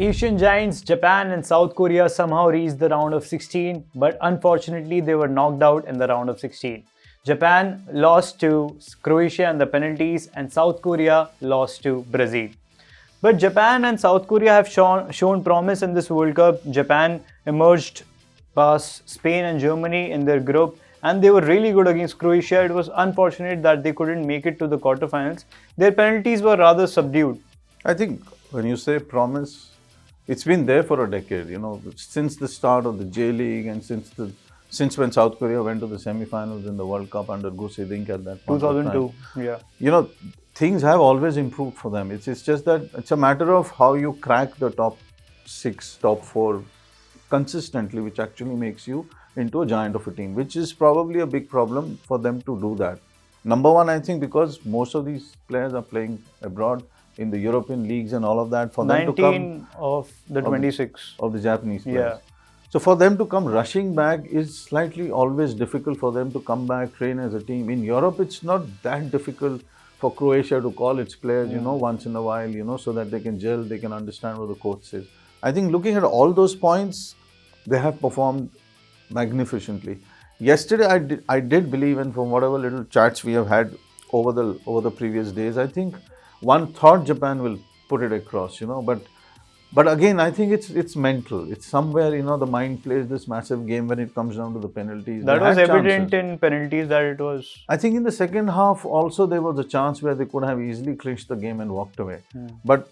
Asian giants Japan and South Korea somehow reached the round of 16, but unfortunately they were knocked out in the round of 16. Japan lost to Croatia in the penalties, and South Korea lost to Brazil. But Japan and South Korea have shown promise in this World Cup. Japan emerged past Spain and Germany in their group, and they were really good against Croatia. It was unfortunate that they couldn't make it to the quarterfinals. Their penalties were rather subdued. I think when you say promise, it's been there for a decade, since the start of the J League and since when South Korea went to the semi-finals in the World Cup under Gus Hiddink at that point. 2002, yeah. Things have always improved for them. It's just that it's a matter of how you crack the top 6, top 4 consistently, which actually makes you into a giant of a team, which is probably a big problem for them to do that. Number one, I think because most of these players are playing abroad in the European leagues and all of that, for them to come 19 of the 26 of the Japanese players. Yeah. So for them to come rushing back is slightly always difficult for them to come back, train as a team. In Europe, it's not that difficult for Croatia to call its players, once in a while, so that they can gel, they can understand what the coach says. I think looking at all those points, they have performed magnificently. Yesterday, I did believe, and from whatever little chats we have had over the previous days, I think one thought Japan will put it across, but again, I think it's mental. It's somewhere, the mind plays this massive game when it comes down to the penalties. That was evident in penalties that it was. I think in the second half also there was a chance where they could have easily clinched the game and walked away. But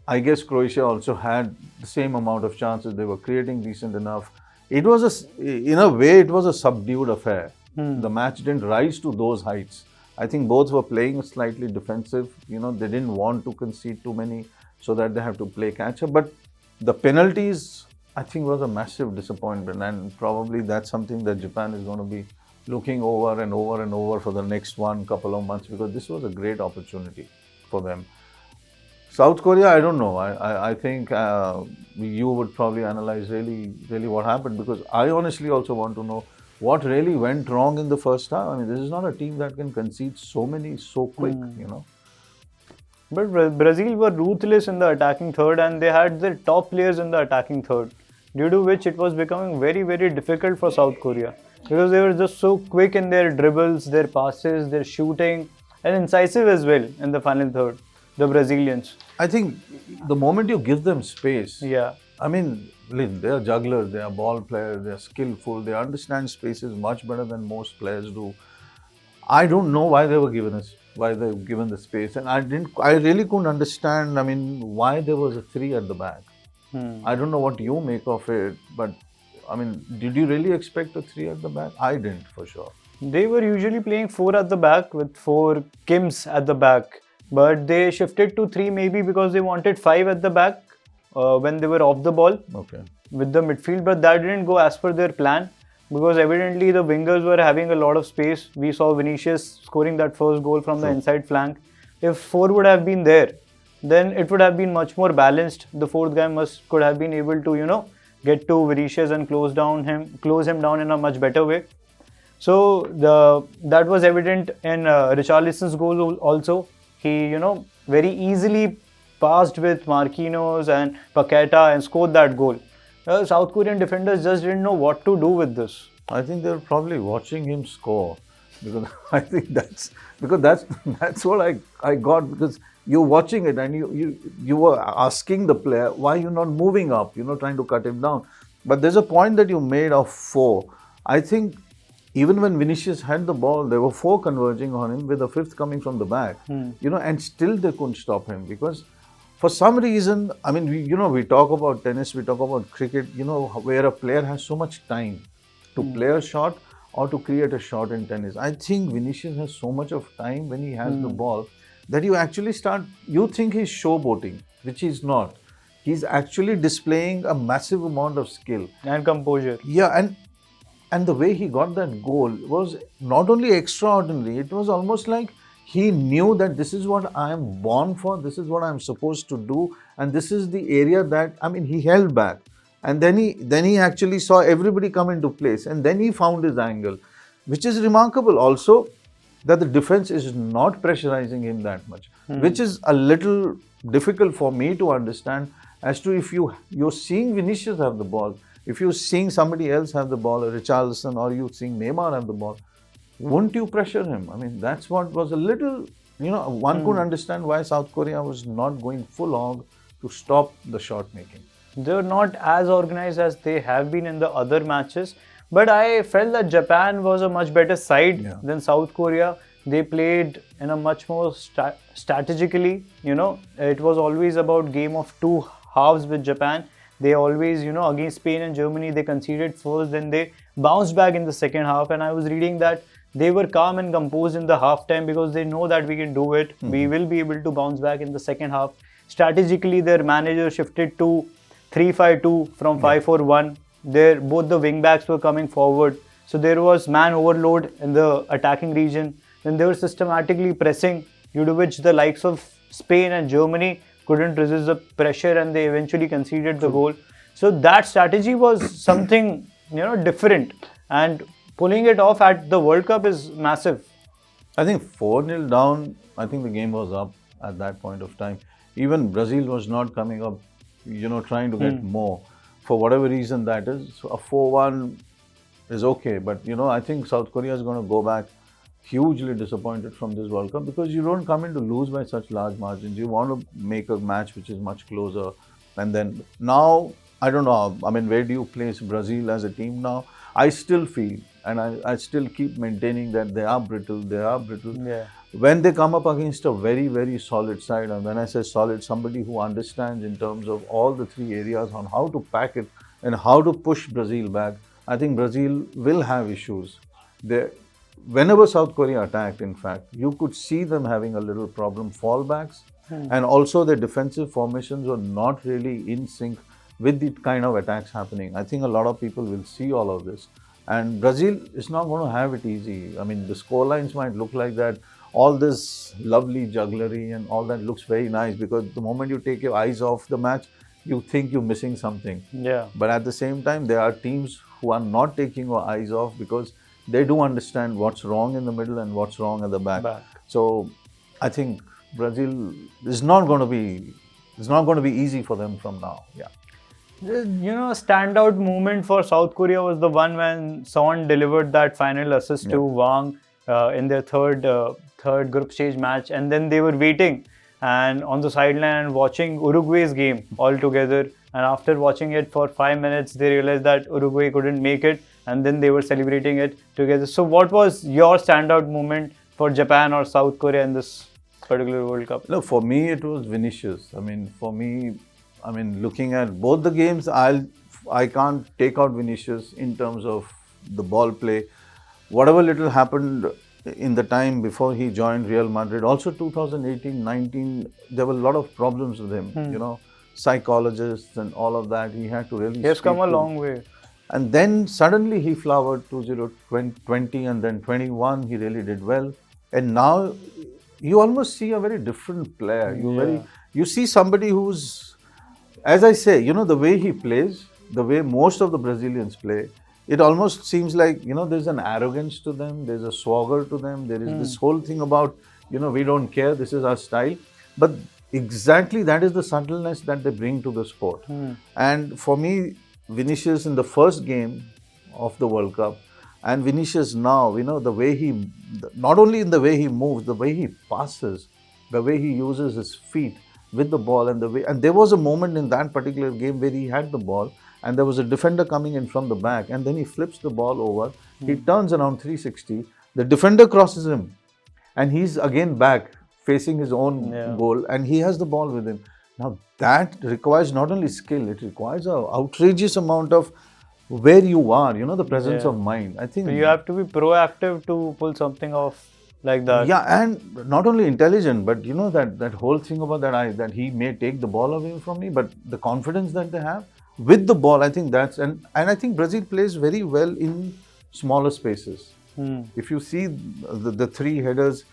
I guess Croatia also had the same amount of chances. They were creating decent enough. It was in a way, it was a subdued affair. The match didn't rise to those heights. I think both were playing slightly defensive. They didn't want to concede too many so that they have to play catch up. But the penalties, I think, was a massive disappointment. And probably that's something that Japan is going to be looking over and over and over for the next couple of months, because this was a great opportunity for them. South Korea, I don't know. I think you would probably analyze really what happened, because I honestly also want to know what really went wrong in the first half. I mean, this is not a team that can concede so many so quick, But Brazil were ruthless in the attacking third, and they had their top players in the attacking third, due to which it was becoming very, very difficult for South Korea, because they were just so quick in their dribbles, their passes, their shooting, and incisive as well in the final third, the Brazilians. I think the moment you give them space, Yeah. I mean, they are jugglers, they are ball players, they are skillful, they understand spaces much better than most players do. I don't know why they were given the space, and I really couldn't understand, why there was a 3 at the back. I don't know what you make of it, but did you really expect a 3 at the back? I didn't, for sure. They were usually playing 4 at the back with 4 Kims at the back, but they shifted to 3 maybe because they wanted 5 at the back when they were off the ball with the midfield, but that didn't go as per their plan, because evidently the wingers were having a lot of space. We saw Vinicius scoring that first goal from the inside flank. If 4 would have been there, then it would have been much more balanced. The fourth guy could have been able to, get to Vinicius and close him down in a much better way. So that was evident in Richarlison's goal also. He, very easily passed with Marquinhos and Paqueta and scored that goal. South Korean defenders just didn't know what to do with this. I think they were probably watching him score, because I think that's what I got, because you're watching it and you were asking the player, why you're not moving up, trying to cut him down. But there's a point that you made of 4. I think even when Vinicius had the ball, there were 4 converging on him, with a 5th coming from the back, and still they couldn't stop him, because for some reason, we talk about tennis, we talk about cricket, where a player has so much time to play a shot or to create a shot in tennis. I think Vinicius has so much of time when he has the ball that you think he's showboating, which he's not. He's actually displaying a massive amount of skill. And composure. Yeah, and the way he got that goal was not only extraordinary, it was almost like he knew that this is what I am born for, this is what I am supposed to do, and this is the area that, he held back. And then he actually saw everybody come into place, and then he found his angle, which is remarkable also, that the defense is not pressurizing him that much, which is a little difficult for me to understand. as to if you're seeing Vinicius have the ball, if you're seeing somebody else have the ball, or Richarlison, or you're seeing Neymar have the ball, wouldn't you pressure him? I mean, that's what was a little, one could understand why South Korea was not going full hog to stop the shot making. They're not as organized as they have been in the other matches. But I felt that Japan was a much better side than South Korea. They played in a much more strategically. It was always about game of two halves with Japan. They always, against Spain and Germany, they conceded first, then they bounced back in the second half. And I was reading that they were calm and composed in the halftime because they know that we can do it. We will be able to bounce back in the second half. Strategically, their manager shifted to 3-5-2 from 5-4-1. Both the wing backs were coming forward. So there was man overload in the attacking region. Then they were systematically pressing, due to which the likes of Spain and Germany couldn't resist the pressure and they eventually conceded the goal. So that strategy was something, different. And pulling it off at the World Cup is massive. I think 4-0 down, I think the game was up at that point of time. Even Brazil was not coming up, trying to get more. For whatever reason that is, a 4-1 is okay. But, I think South Korea is going to go back hugely disappointed from this World Cup, because you don't come in to lose by such large margins. You want to make a match which is much closer. And then now, I don't know, I mean, where do you place Brazil as a team now? I still feel, and I still keep maintaining that they are brittle. Yeah. When they come up against a very, very solid side, and when I say solid, somebody who understands in terms of all the three areas on how to pack it and how to push Brazil back, I think Brazil will have issues. Whenever South Korea attacked, in fact, you could see them having a little problem, fallbacks, and also their defensive formations were not really in sync with the kind of attacks happening. I think a lot of people will see all of this. And Brazil is not going to have it easy. I mean, the scorelines might look like that. All this lovely jugglery and all that looks very nice, because the moment you take your eyes off the match, you think you're missing something. Yeah. But at the same time, there are teams who are not taking your eyes off, because they do understand what's wrong in the middle and what's wrong at the back. So I think Brazil is not going to be easy for them from now. Yeah. Standout moment for South Korea was the one when Son delivered that final assist to Wang in their third group stage match, and then they were waiting and on the sideline and watching Uruguay's game all together. And after watching it for 5 minutes, they realized that Uruguay couldn't make it, and then they were celebrating it together. So what was your standout moment for Japan or South Korea in this particular World Cup? Look, for me, it was Vinicius. I mean, looking at both the games, I can't take out Vinicius in terms of the ball play. Whatever little happened in the time before he joined Real Madrid, also 2018-19, there were a lot of problems with him, psychologists and all of that. He had to really... He has come a long way. And then suddenly he flowered 2020 and then 21, he really did well. And now you almost see a very different player. You see somebody who's, as I say, the way he plays, the way most of the Brazilians play, it almost seems like, there's an arrogance to them, there's a swagger to them, there is this whole thing about, we don't care, this is our style. But exactly that is the subtleness that they bring to the sport. And for me, Vinicius in the first game of the World Cup, and Vinicius now, the way he, not only in the way he moves, the way he passes, the way he uses his feet with the ball, and there was a moment in that particular game where he had the ball, and there was a defender coming in from the back, and then he flips the ball over, he turns around 360, the defender crosses him, and he's again back facing his own goal, and he has the ball with him. Now that requires not only skill, it requires an outrageous amount of where you are, the presence of mind. I think so you have to be proactive to pull something off like that. Yeah, and not only intelligent, but that whole thing about that he may take the ball away from me, but the confidence that they have with the ball, I think that's, and I think Brazil plays very well in smaller spaces. If you see the three headers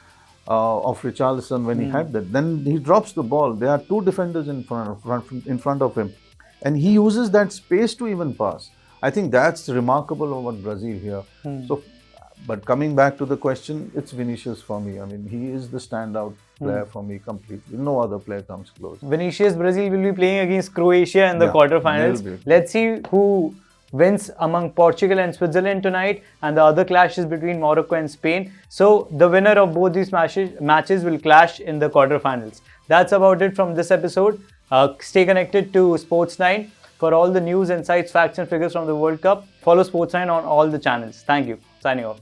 of Richarlison when he had that, then he drops the ball. There are two defenders in front of him, and he uses that space to even pass. I think that's remarkable about Brazil here. So But coming back to the question, it's Vinicius for me. I mean, he is the standout player for me completely. No other player comes close. Vinicius Brazil will be playing against Croatia in the Yeah, quarterfinals. they'll be. Let's see who wins among Portugal and Switzerland tonight, and the other clash is between Morocco and Spain. So the winner of both these matches will clash in the quarterfinals. That's about it from this episode. Stay connected to Sports9 for all the news, insights, facts and figures from the World Cup. Follow Sports9 on all the channels. Thank you. Signing off.